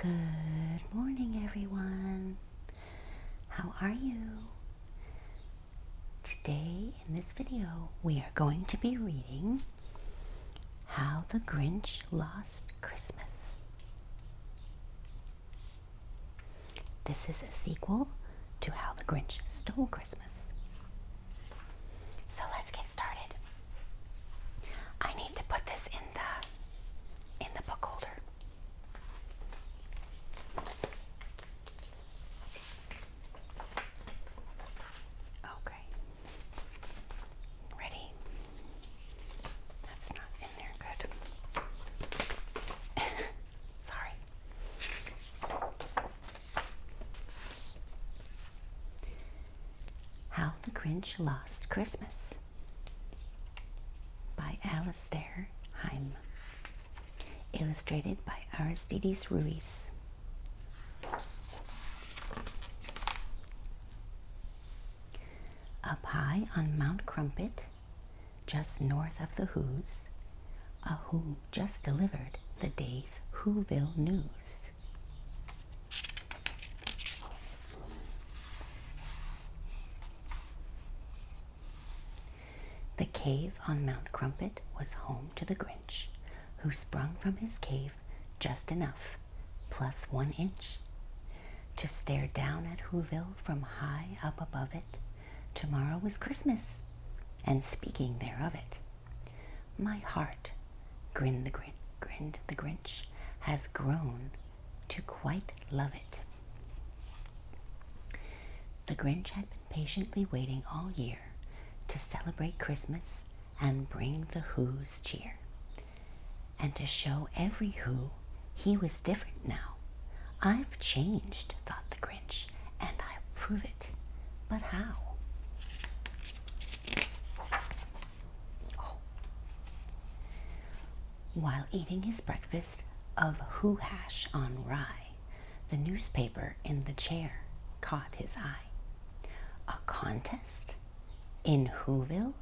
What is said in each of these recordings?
Good morning, everyone. How are you? Today, in this video, we are going to be reading How the Grinch Lost Christmas. This is a sequel to How the Grinch Stole Christmas. So let's get started. I need to put this in the book holder. Okay. Ready? That's not in there good. Sorry. How the Grinch Lost Christmas by Alastair Heim. Illustrated by Aristides Ruiz. Up high on Mount Crumpet, just north of the Whos, a Who just delivered the day's Whoville news. The cave on Mount Crumpet was home to the Grinch, who sprung from his cave just enough, plus 1 inch, to stare down at Whoville from high up above it. Tomorrow was Christmas, and speaking there of it, my heart, grinned the Grinch, has grown to quite love it. The Grinch had been patiently waiting all year to celebrate Christmas and bring the Whos cheer, and to show every Who he was different now. I've changed, thought the Grinch, and I'll prove it. But how? While eating his breakfast of Who hash on rye, the newspaper in the chair caught his eye. A contest in Whoville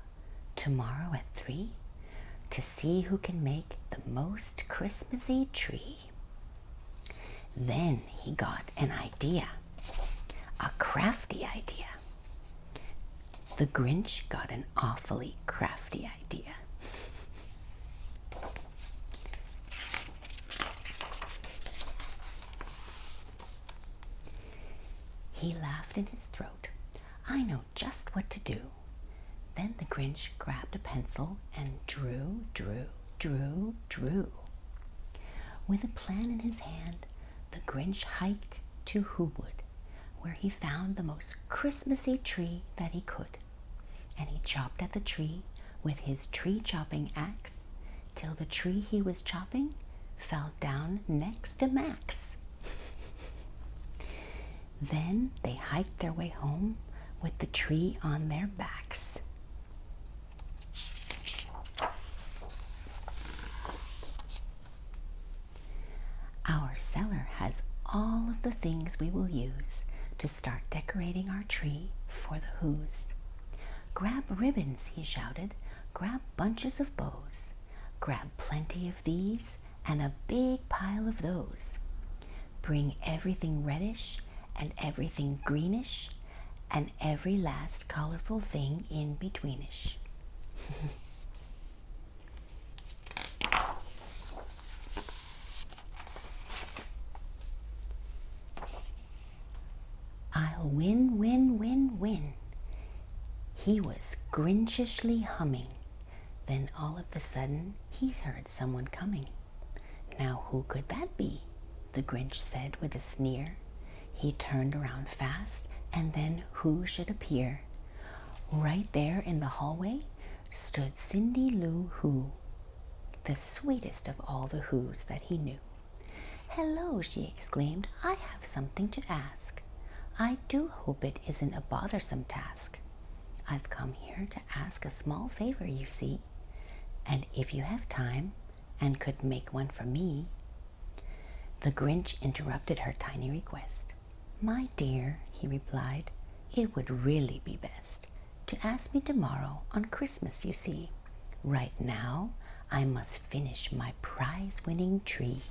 tomorrow at 3 to see who can make the most Christmassy tree. Then he got an idea, a crafty idea. The Grinch got an awfully crafty idea. He laughed in his throat. I know just what to do. Then the Grinch grabbed a pencil and drew. With a plan in his hand, the Grinch hiked to Whowood, where he found the most Christmassy tree that he could. And he chopped at the tree with his tree-chopping axe till the tree he was chopping fell down next to Max. Then they hiked their way home with the tree on their backs. Our cellar has all of the things we will use to start decorating our tree for the Whos. Grab ribbons, he shouted. Grab bunches of bows. Grab plenty of these and a big pile of those. Bring everything reddish and everything greenish and every last colorful thing in betweenish. I'll win, win, win, win. He was Grinchishly humming. Then all of a sudden he heard someone coming. Now who could that be? The Grinch said with a sneer. He turned around fast, and then who should appear? Right there in the hallway stood Cindy Lou Who, the sweetest of all the Whos that he knew. Hello, she exclaimed. I have something to ask. I do hope it isn't a bothersome task. I've come here to ask a small favor, you see, and if you have time and could make one for me. The Grinch interrupted her tiny request. My dear, he replied, it would really be best to ask me tomorrow on Christmas, you see. Right now, I must finish my prize-winning tree.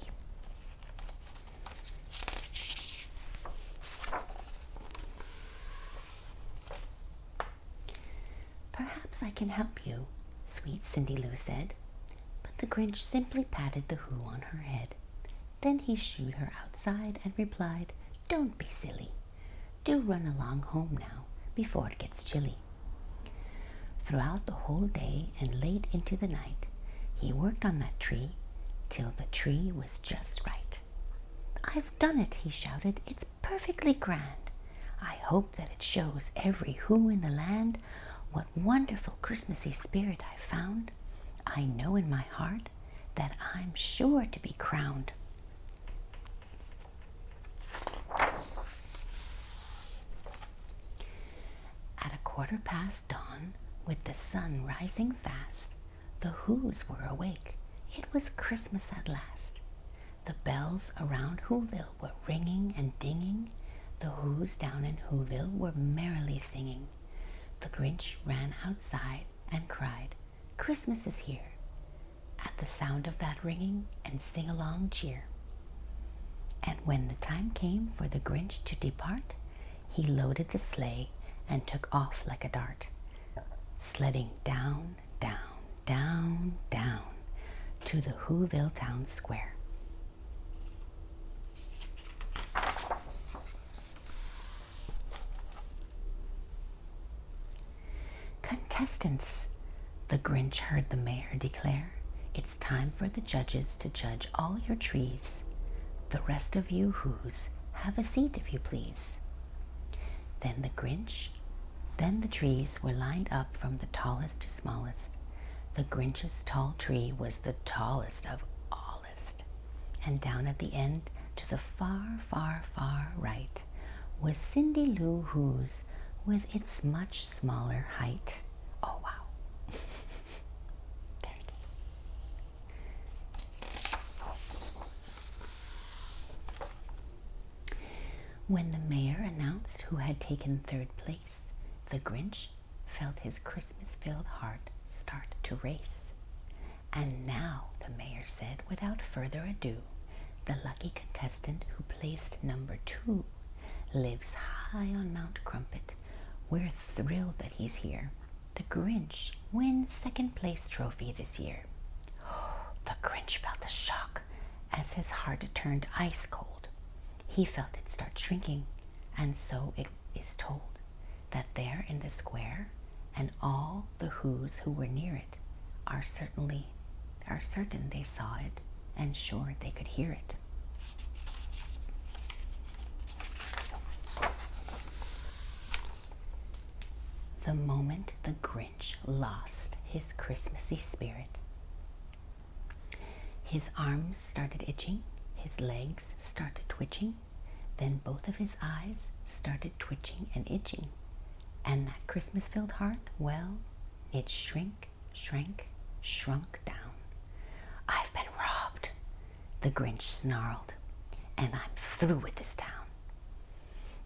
can help you," sweet Cindy Lou said. But the Grinch simply patted the Who on her head. Then he shooed her outside and replied, "Don't be silly. Do run along home now, before it gets chilly." Throughout the whole day and late into the night, he worked on that tree till the tree was just right. "I've done it," he shouted. "It's perfectly grand. I hope that it shows every Who in the land what wonderful Christmassy spirit I've found. I know in my heart that I'm sure to be crowned." At 1/4 past dawn, with the sun rising fast, the Whos were awake. It was Christmas at last. The bells around Whoville were ringing and dinging. The Whos down in Whoville were merrily singing. The Grinch ran outside and cried, "Christmas is here!" at the sound of that ringing and sing-along cheer. And when the time came for the Grinch to depart, he loaded the sleigh and took off like a dart, sledding down, down, down, down to the Whoville town square. "Contestants," the Grinch heard the mayor declare, "it's time for the judges to judge all your trees. The rest of you Whos, have a seat if you please." Then the trees were lined up from the tallest to smallest. The Grinch's tall tree was the tallest of allest. And down at the end, to the far, far, far right, was Cindy Lou Who's with its much smaller height. Oh, wow. There it is. When the mayor announced who had taken 3rd place, the Grinch felt his Christmas-filled heart start to race. "And now," the mayor said, without further ado, "the lucky contestant who placed number 2 lives high on Mount Crumpet. We're thrilled that he's here. The Grinch wins 2nd place trophy this year." The Grinch felt a shock as his heart turned ice cold. He felt it start shrinking, and so it is told that there in the square, and all the Whos who were near it are certain they saw it and sure they could hear it. The moment the Grinch lost his Christmassy spirit, his arms started itching, his legs started twitching, then both of his eyes started twitching and itching, and that Christmas-filled heart, well, it shrank down. "I've been robbed," the Grinch snarled, "and I'm through with this town."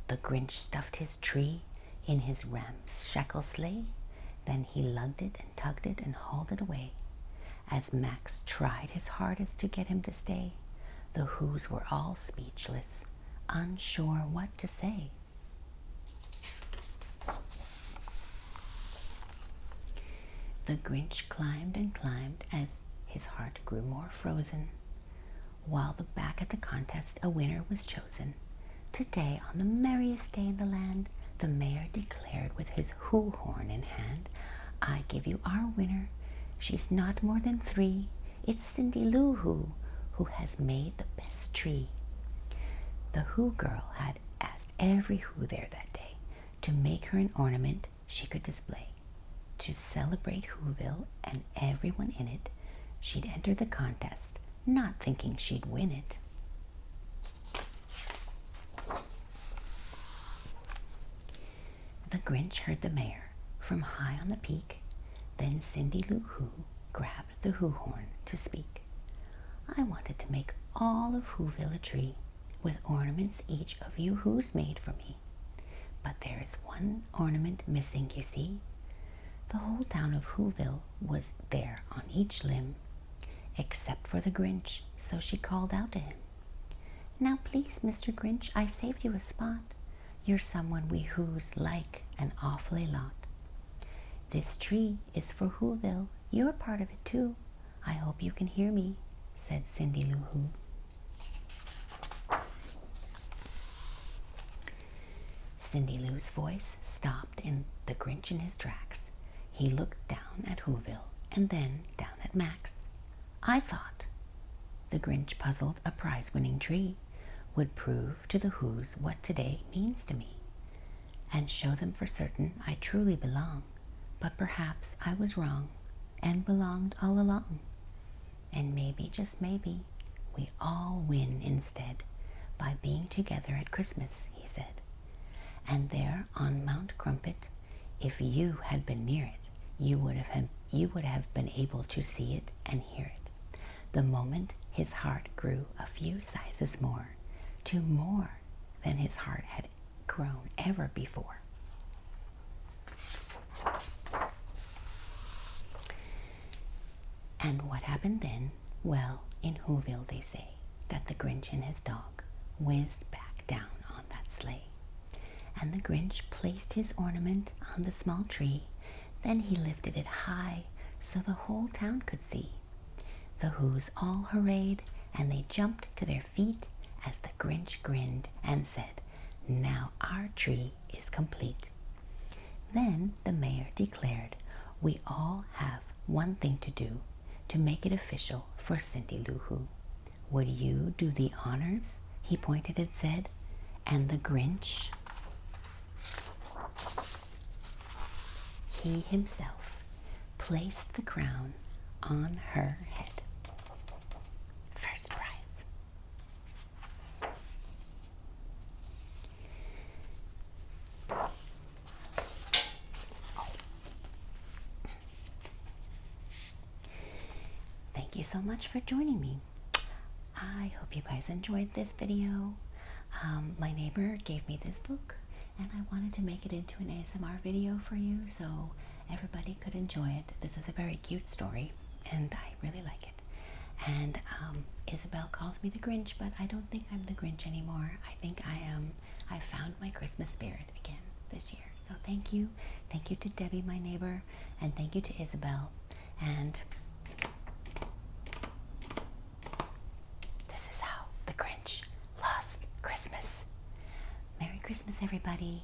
The Grinch stuffed his tree in his ramshackle sleigh, then he lugged it and tugged it and hauled it away. As Max tried his hardest to get him to stay, the Whos were all speechless, unsure what to say. The Grinch climbed and climbed as his heart grew more frozen, while back at the contest a winner was chosen. Today, on the merriest day in the land, the mayor declared with his Who horn in hand, "I give you our winner. She's not more than 3. It's Cindy Lou who has made the best tree." The Who girl had asked every Who there that day to make her an ornament she could display. To celebrate Whoville and everyone in it, she'd enter the contest, not thinking she'd win it. The Grinch heard the mayor from high on the peak. Then Cindy Lou Who grabbed the Who horn to speak. "I wanted to make all of Whoville a tree, with ornaments each of you Who's made for me. But there is one ornament missing, you see. The whole town of Whoville was there on each limb, except for the Grinch, so she called out to him, 'Now please, Mr. Grinch, I saved you a spot. You're someone we Whos like an awfully lot.' This tree is for Whoville. You're part of it too. I hope you can hear me, said Cindy Lou Who. Cindy Lou's voice stopped in the Grinch in his tracks. He looked down at Whoville and then down at Max. I thought the Grinch puzzled a prize-winning tree would prove to the Whos what today means to me and show them for certain I truly belong. But perhaps I was wrong and belonged all along. And maybe, just maybe, we all win instead by being together at Christmas, he said. And there on Mount Crumpet, if you had been near it, you would have been able to see it and hear it. The moment his heart grew a few sizes more, to more than his heart had grown ever before. And what happened then? Well, in Whoville they say that the Grinch and his dog whizzed back down on that sleigh. And the Grinch placed his ornament on the small tree. Then he lifted it high so the whole town could see. The Whos all hurrayed, and they jumped to their feet as the Grinch grinned and said, "Now our tree is complete." Then the mayor declared, "We all have one thing to do to make it official for Cindy Lou Who. Would you do the honors?" he pointed and said. And the Grinch, he himself, placed the crown on her head. First prize. Thank you so much for joining me. I hope you guys enjoyed this video. My neighbor gave me this book, and I wanted to make it into an ASMR video for you so everybody could enjoy it. This is a very cute story, and I really like it. And Isabel calls me the Grinch, but I don't think I'm the Grinch anymore. I think I found my Christmas spirit again this year. So thank you. Thank you to Debbie, my neighbor, and thank you to Isabel. And this is how the Grinch lost Christmas. Merry Christmas, everybody.